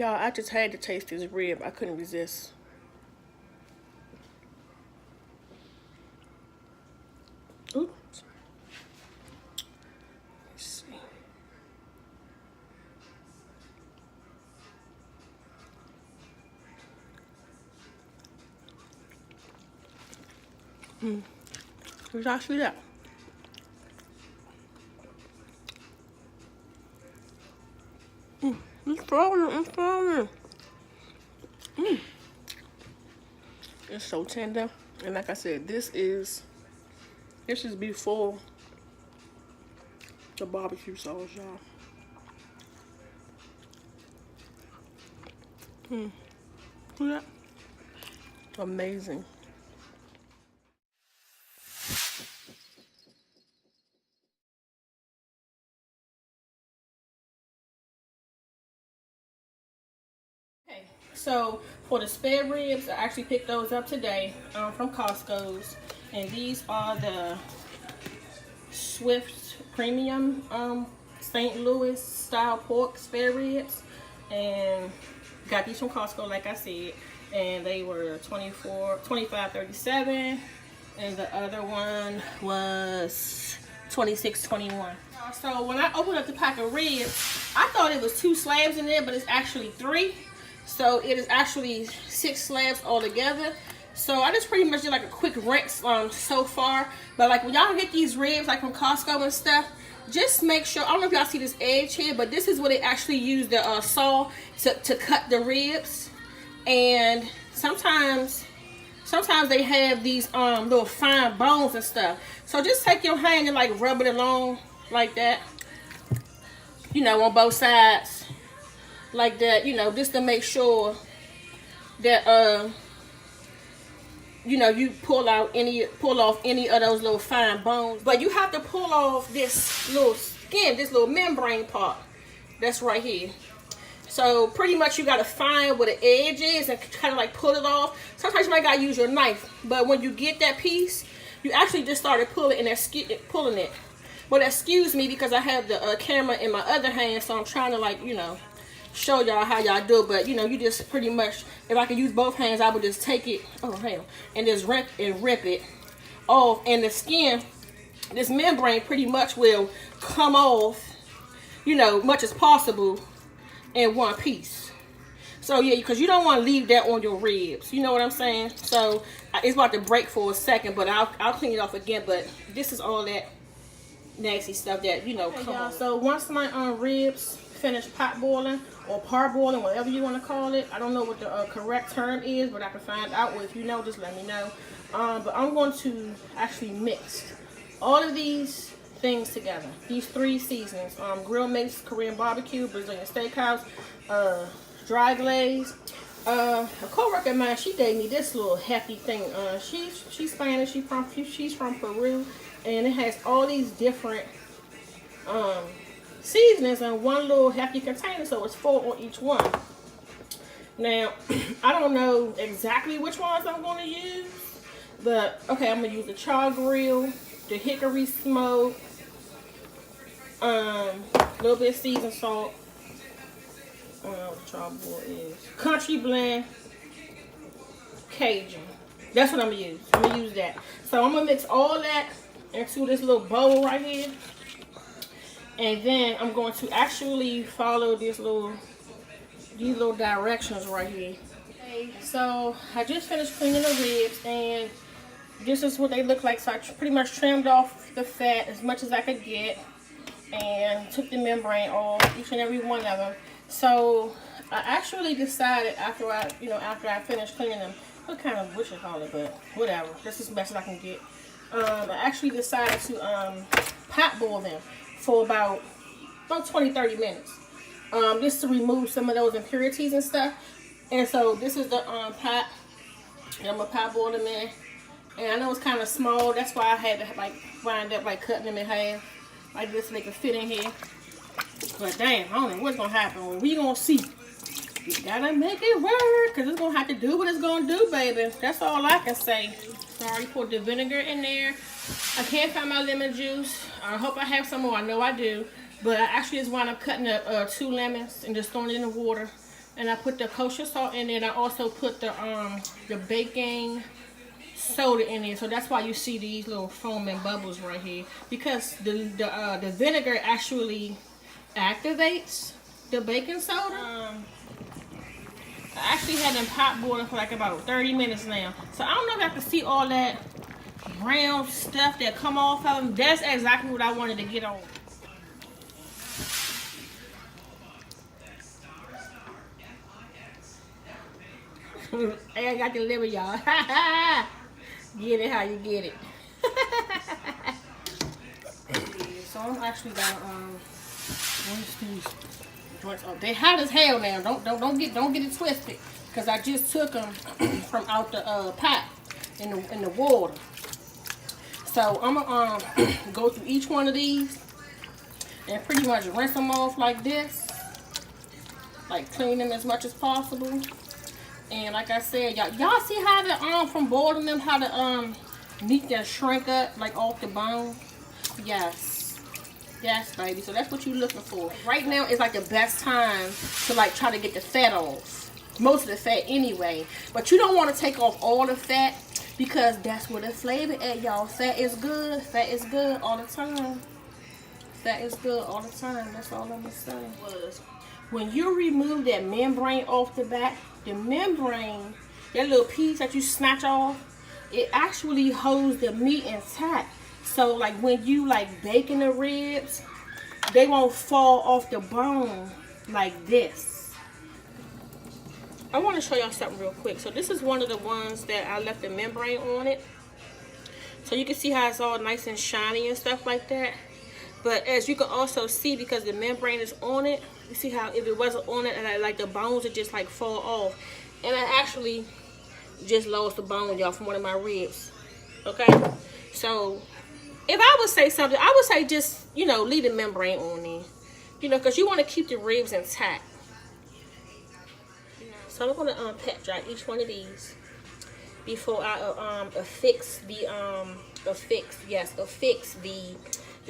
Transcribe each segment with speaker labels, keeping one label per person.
Speaker 1: Y'all, I just had to taste this rib. I couldn't resist. Oops. Let's see. Did y'all see that? It's throwing it. It's so tender. And like I said, this is before the barbecue sauce, y'all. See that? Amazing. Okay, so for the spare ribs, I actually picked those up today from Costco's, and these are the Swift Premium St. Louis style pork spare ribs, and got these from Costco, like I said, and they were $25.37, and the other one was $26.21. So when I opened up the pack of ribs, I thought it was 2 slabs in there, but it's actually 3. So it is actually 6 slabs altogether. So I just pretty much did like a quick rinse so far. But like when y'all get these ribs like from Costco and stuff, just make sure, I don't know if y'all see this edge here, but this is where they actually use the saw to cut the ribs. And sometimes they have these little fine bones and stuff. So just take your hand and like rub it along like that, you know, on both sides like that, you know, just to make sure that you know, you pull off any of those little fine bones. But you have to pull off this little skin, this little membrane part that's right here. So pretty much you gotta find where the edge is and kind of like pull it off. Sometimes you might gotta use your knife, but when you get that piece, you actually just started pulling it. But excuse me, because I have the camera in my other hand, so I'm trying to, like, you know, show y'all how y'all do it. But you know, you just pretty much, if I could use both hands, I would just take it, oh hell, and just rip it off, and the skin, this membrane pretty much will come off, you know, much as possible in one piece. So yeah, because you don't want to leave that on your ribs, you know what I'm saying? So it's about to break for a second, but I'll clean it off again. But this is all that nasty stuff that, you know, come on. So once my ribs finish pot boiling or parboiling, whatever you want to call it, I don't know what the correct term is, but I can find out. Well, if you know, just let me know. But I'm going to actually mix all of these things together, these 3 seasonings: grill mix, Korean barbecue, Brazilian steakhouse, dry glaze. A co-worker of mine, she gave me this little hefty thing. She's Spanish, she's from Peru, and it has all these different seasonings in one little hefty container, so it's 4 on each one. Now I don't know exactly which ones I'm going to use, but okay, I'm going to use the char grill, the hickory smoke, a little bit of seasoned salt, what the charboiled is, country blend, Cajun. That's what I'm gonna use. I'm gonna use that. So I'm gonna mix all that into this little bowl right here, and then I'm going to actually follow these little directions right here. Okay, so I just finished cleaning the ribs, and this is what they look like. So I pretty much trimmed off the fat as much as I could get, and took the membrane off each and every one of them. So I actually decided after I finished cleaning them, what you call it, but whatever, this is the best I can get. I actually decided to pot boil them for about 20-30 minutes, just to remove some of those impurities and stuff. And so this is the pot that I'm gonna pot boil them in. And I know it's kind of small, that's why I had to like wind up like cutting them in half like this so they can fit in here. But damn, I don't know what's gonna happen. We gonna see. You gotta make it work, cause it's gonna have to do what it's gonna do, baby. That's all I can say. So I already poured the vinegar in there. I can't find my lemon juice. I hope I have some more. I know I do. But I actually just wound up cutting up 2 lemons and just throwing it in the water And I put the kosher salt in there, and I also put the baking soda in there. So that's why you see these little foam and bubbles right here, because the vinegar actually activates the baking soda. I actually had them pot boiling for like about 30 minutes now. So I don't know if I can see all that brown stuff that come off of them. That's exactly what I wanted to get on. Hey, I got the liver, y'all. Get it how you get it. So I'm actually gonna where's these joints? Oh, they hot as hell now. Don't get it twisted, cause I just took them from out the pot in the water. So I'm gonna go through each one of these and pretty much rinse them off like this, like clean them as much as possible. And like I said, y'all see how the from boiling them, how the meat that shrink up like off the bone. Yes, baby. So that's what you're looking for. Right now is like the best time to like try to get the fat off. Most of the fat anyway, but you don't want to take off all the fat, because that's where the flavor at, y'all. Fat is good. Fat is good all the time. Fat is good all the time. That's all I'm gonna say. When you remove that membrane off the back, the membrane, that little piece that you snatch off, it actually holds the meat intact. So like when you like baking the ribs, they won't fall off the bone like this. I want to show y'all something real quick. So this is one of the ones that I left the membrane on it. So you can see how it's all nice and shiny and stuff like that. But as you can also see, because the membrane is on it, you see how if it wasn't on it, and like the bones would just like fall off. And I actually just lost the bone, y'all, from one of my ribs. Okay? So if I would say something, I would say just, you know, leave the membrane on there. You know, because you want to keep the ribs intact. So I'm going to pat dry each one of these before I affix the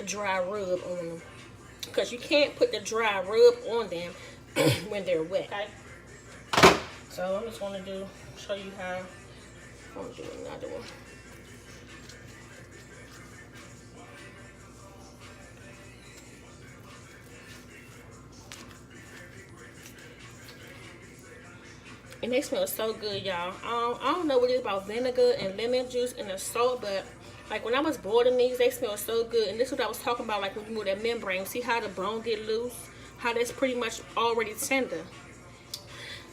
Speaker 1: dry rub on them, because you can't put the dry rub on them when they're wet. Okay, so I'm just going to show you how I'm going to do another one. And they smell so good, y'all. I don't know what it is about vinegar and lemon juice and the salt, but like when I was boiling these, they smell so good. And this is what I was talking about, like when you move that membrane. See how the bone get loose? How that's pretty much already tender.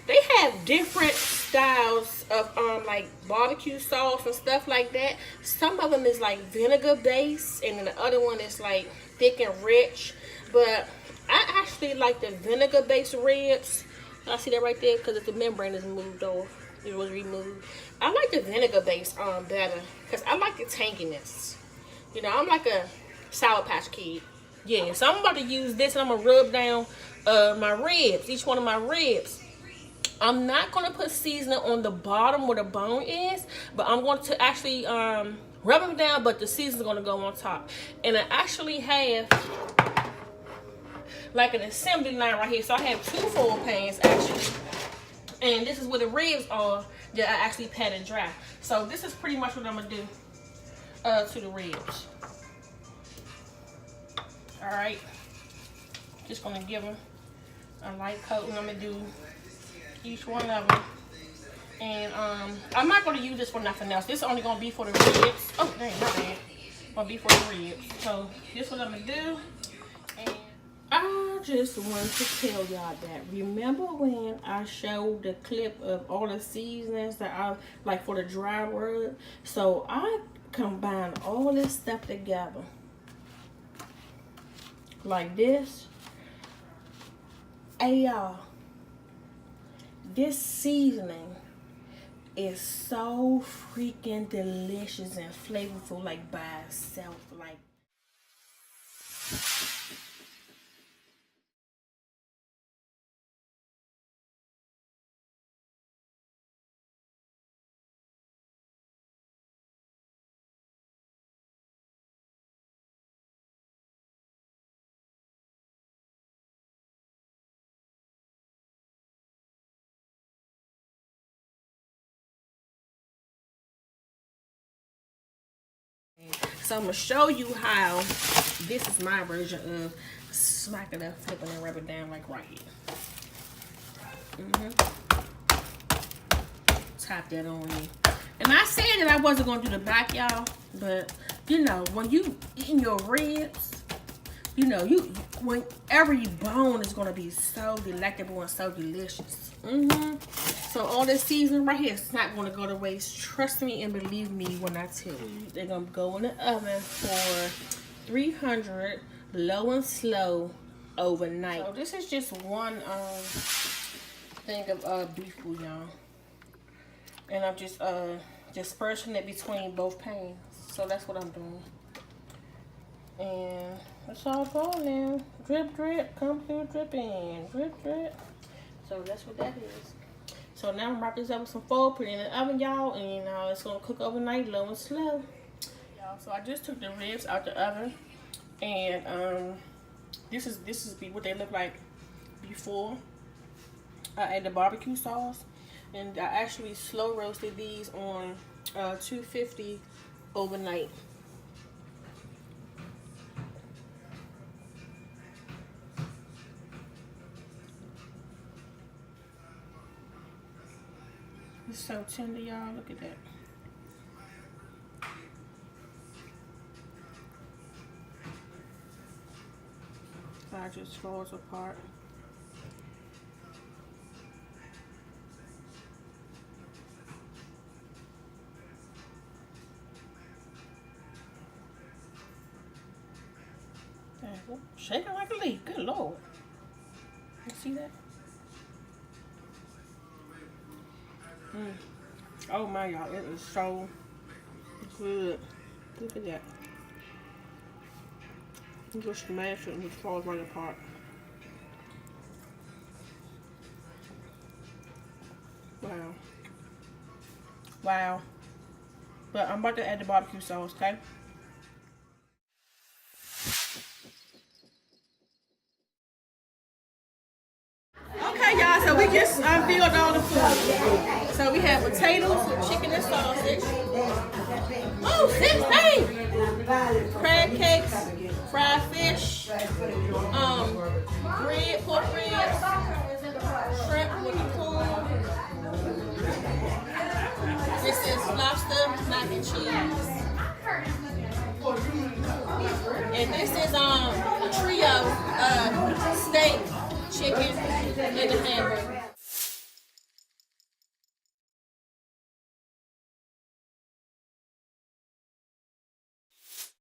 Speaker 1: They have different styles of like barbecue sauce and stuff like that. Some of them is like vinegar based, and then the other one is like thick and rich. But I actually like the vinegar based ribs. I see that right there, because if the membrane is moved off, it was removed. I like the vinegar based better, because I like the tanginess. You know, I'm like a Sour Patch Kid. Yeah, so I'm about to use this, and I'm gonna rub down my ribs, each one of my ribs. I'm not gonna put seasoning on the bottom where the bone is, but I'm going to actually rub them down, but the seasoning's gonna go on top. And I actually have like an assembly line right here. So I have 2 foil pans actually, and this is where the ribs are that I actually patted dry. So this is pretty much what I'm gonna do to the ribs. All right, just gonna give them a light coat, and I'm gonna do each one of them. And I'm not gonna use this for nothing else. This is only gonna be for the ribs. Oh dang, my bad. Gonna be for the ribs. So this is what I'm gonna do. And I just want to tell y'all that, remember when I showed the clip of all the seasonings that I like for the dry rub? So I combined all this stuff together like this. Hey y'all, this seasoning is so freaking delicious and flavorful, like by itself, like So I'm gonna show you how this is my version of smacking it up, flipping and rub it down like right here. Tap that on in. And I said that I wasn't gonna do the back, y'all, but you know, when you eating your ribs, you know, whenever you bone is gonna be so delectable and so delicious. So all this seasoning right here is not gonna go to waste. Trust me and believe me when I tell you. They're gonna go in the oven for 300, low and slow, overnight. So this is just one thing of beef bouillon, and I'm just dispersing it between both pans. So that's what I'm doing. And it's all going now. Drip, drip, come through dripping. Drip, drip. So that's what that is. So now I'm wrapping this up with some foil, put it in the oven, y'all, and it's gonna cook overnight, low and slow. Y'all, so I just took the ribs out the oven, and this is what they look like before I added the barbecue sauce, and I actually slow roasted these on 250 overnight. It's so tender, y'all. Look at that. It just falls apart. Shaking like a leaf. Good Lord. You see that? Oh my, y'all, it is so good. Look at that. You just smash it and it falls right apart. Wow. Wow. But I'm about to add the barbecue sauce, okay? Okay, y'all, so we just filled all the food. So we have potatoes, chicken and sausage. Oh, 16! Crab cakes, fried fish, bread, pork ribs, shrimp with the corn. This is lobster, mac and cheese. And this is a trio of steak, chicken, and a hamburger.